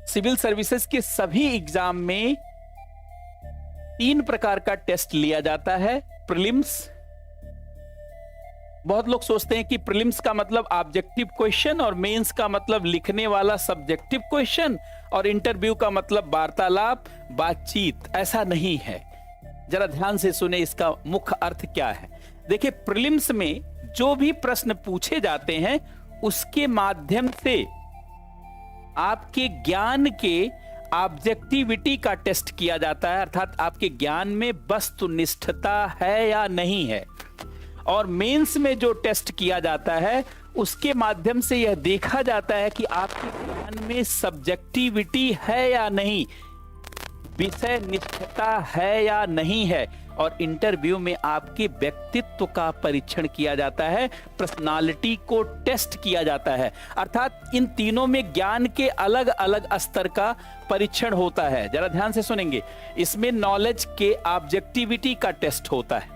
Civil services के सभी exam में 3 प्रकार का टेस्ट लिया जाता है। प्रीलिम्स, बहुत लोग सोचते हैं कि प्रीलिम्स का मतलब ऑब्जेक्टिव क्वेश्चन और मेंस का मतलब लिखने वाला सब्जेक्टिव क्वेश्चन और इंटरव्यू का मतलब वार्तालाप, बातचीत। ऐसा नहीं है, जरा ध्यान से सुने इसका मुख्य अर्थ क्या है। देखिए, प्रीलिम्स में जो भी प्रश्न पूछे जाते हैं उसके माध्यम से आपके ज्ञान के ऑब्जेक्टिविटी का टेस्ट किया जाता है, अर्थात आपके ज्ञान में वस्तुनिष्ठता है या नहीं है। और मेंस में जो टेस्ट किया जाता है उसके माध्यम से यह देखा जाता है कि आपके ज्ञान में सब्जेक्टिविटी है या नहीं, विषय निष्ठता है या नहीं है। और इंटरव्यू में आपके व्यक्तित्व का परीक्षण किया जाता है, पर्सनालिटी को टेस्ट किया जाता है। अर्थात इन तीनों में ज्ञान के अलग अलग स्तर का परीक्षण होता है। जरा ध्यान से सुनेंगे। इसमें नॉलेज के ऑब्जेक्टिविटी का टेस्ट होता है,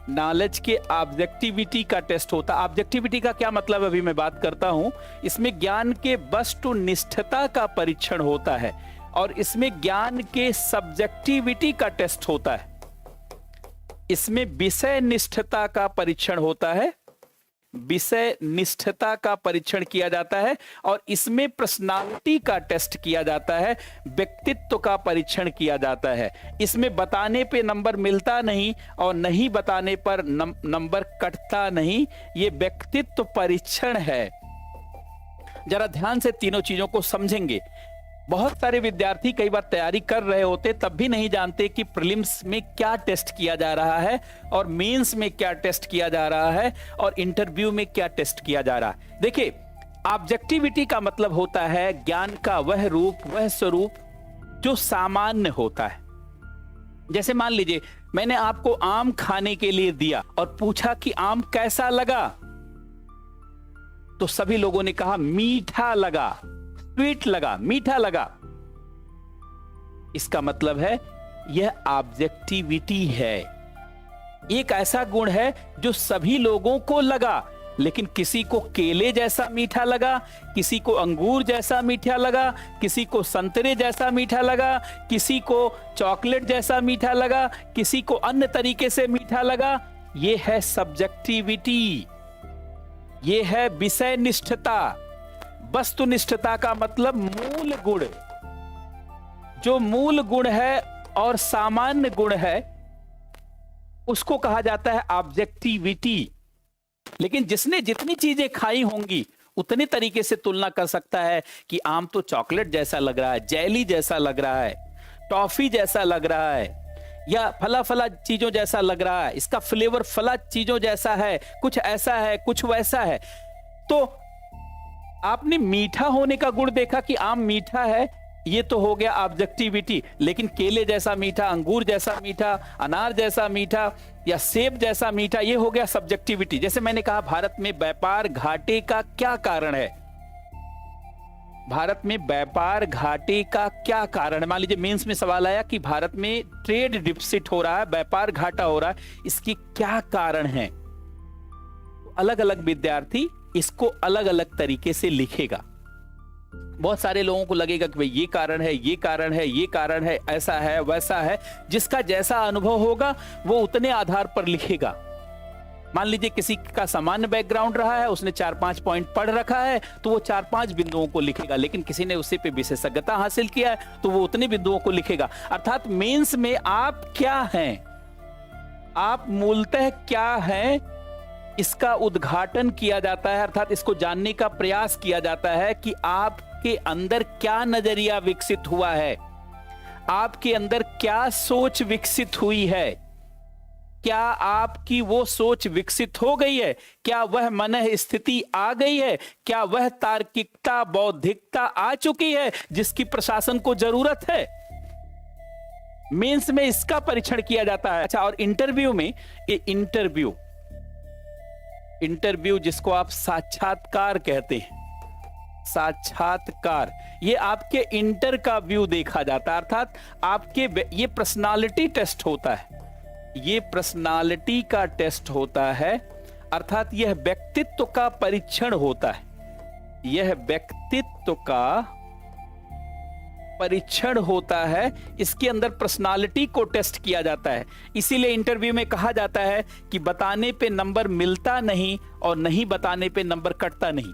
नॉलेज के ऑब्जेक्टिविटी का टेस्ट होता है। ऑब्जेक्टिविटी का क्या मतलब अभी मैं बात करता हूं। इसमें ज्ञान के वस्तुनिष्ठता का परीक्षण होता है और इसमें ज्ञान के सब्जेक्टिविटी का टेस्ट होता है। इसमें विषय निष्ठता का परीक्षण होता है, विषय निष्ठता का परीक्षण किया जाता है। और इसमें पर्सनालिटी का टेस्ट किया जाता है, व्यक्तित्व का परीक्षण किया जाता है। इसमें बताने पे नंबर मिलता नहीं और नहीं बताने पर नंबर कटता नहीं, ये व्यक्तित्व परीक्षण है। जरा ध्यान से तीनों चीजों को समझेंगे। बहुत सारे विद्यार्थी कई बार तैयारी कर रहे होते तब भी नहीं जानते कि प्रीलिम्स में क्या टेस्ट किया जा रहा है और मेंस में क्या टेस्ट किया जा रहा है और इंटरव्यू में क्या टेस्ट किया जा रहा है। देखिए, ऑब्जेक्टिविटी का मतलब होता है ज्ञान का वह रूप, वह स्वरूप जो सामान्य होता है। जैसे मान लीजिए मैंने आपको आम खाने के लिए दिया और पूछा कि आम कैसा लगा, तो सभी लोगों ने कहा मीठा लगा, स्वीट लगा, मीठा लगा। इसका मतलब है यह ऑब्जेक्टिविटी है, एक ऐसा गुण है जो सभी लोगों को लगा, लेकिन किसी को केले जैसा मीठा लगा, किसी को अंगूर जैसा मीठा लगा, किसी को संतरे जैसा मीठा लगा, किसी को चॉकलेट जैसा मीठा लगा, किसी को अन्य तरीके से मीठा लगा। यह है सब्जेक्टिविटी, यह है विषय निष्ठता। वस्तुनिष्ठता का मतलब मूल गुण, जो मूल गुण है और सामान्य गुण है उसको कहा जाता है ऑब्जेक्टिविटी। लेकिन जिसने जितनी चीजें खाई होंगी उतने तरीके से तुलना कर सकता है कि आम तो चॉकलेट जैसा लग रहा है, जेली जैसा लग रहा है, टॉफी जैसा लग रहा है, या फला फला चीजों जैसा लग रहा है, इसका फ्लेवर फला चीजों जैसा है, कुछ ऐसा है, कुछ वैसा है। तो आपने मीठा होने का गुण देखा कि आम मीठा है, ये तो हो गया ऑब्जेक्टिविटी। लेकिन केले जैसा मीठा, अंगूर जैसा मीठा, अनार जैसा मीठा या सेब जैसा मीठा, ये हो गया सब्जेक्टिविटी। जैसे मैंने कहा, भारत में व्यापार घाटे का क्या कारण है? भारत में व्यापार घाटे का क्या कारण है? मान लीजिए मेंस में सवाल आया कि भारत में ट्रेड डिफिसिट हो रहा है, व्यापार घाटा हो रहा है, इसकी क्या कारण है? अलग अलग विद्यार्थी इसको अलग अलग तरीके से लिखेगा। बहुत सारे लोगों को लगेगा कि भाई ये कारण है, ये कारण है, ये कारण है, ऐसा है, वैसा है। जिसका जैसा अनुभव होगा वो उतने आधार पर लिखेगा। मान लीजिए किसी का सामान्य बैकग्राउंड रहा है, उसने 4-5 पॉइंट पढ़ रखा है तो वो 4-5 बिंदुओं को लिखेगा। लेकिन किसी ने उससे पे विशेषज्ञता हासिल किया है तो वो उतने बिंदुओं को लिखेगा। अर्थात मेंस में आप क्या हैं, आप मूलतः क्या हैं, इसका उद्घाटन किया जाता है। अर्थात इसको जानने का प्रयास किया जाता है कि आपके अंदर क्या नजरिया विकसित हुआ है, आपके अंदर क्या सोच विकसित हुई है, क्या आपकी वो सोच विकसित हो गई है, क्या वह मनः स्थिति आ गई है, क्या वह तार्किकता, बौद्धिकता आ चुकी है जिसकी प्रशासन को जरूरत है। मेंस में इसका परीक्षण किया जाता है। अच्छा, और इंटरव्यू में, ये इंटरव्यू जिसको आप साक्षात्कार कहते हैं, साक्षात्कार, ये आपके इंटर का व्यू देखा जाता है। अर्थात आपके ये पर्सनालिटी टेस्ट होता है, ये पर्सनालिटी का टेस्ट होता है। अर्थात यह व्यक्तित्व का परीक्षण होता है, यह व्यक्तित्व का परीक्षण होता है, इसके अंदर पर्सनालिटी को टेस्ट किया जाता है। इसीलिए इंटरव्यू में कहा जाता है कि बताने पे नंबर मिलता नहीं और नहीं बताने पे नंबर कटता नहीं।